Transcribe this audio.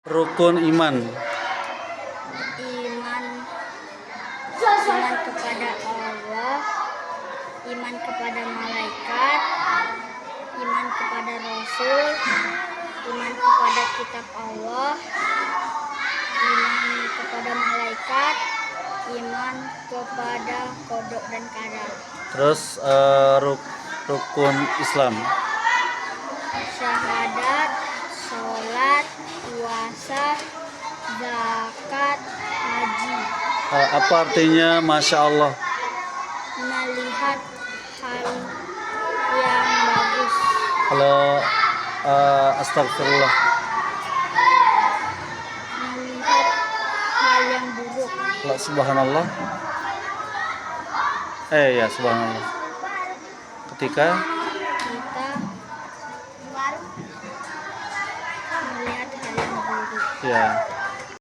Rukun iman. Iman kepada Allah, iman kepada malaikat, iman kepada Rasul, iman kepada kitab Allah, iman kepada malaikat, iman kepada qada dan qadar. Terus rukun Islam. Syahadat, sholat, puasa, zakat, haji. Apa artinya Masya Allah? Melihat hal yang bagus. Kalau astagfirullah. Melihat hal yang buruk. Kalau subhanallah. Ya subhanallah. Ketika Kita melihat hal yang buruk. ya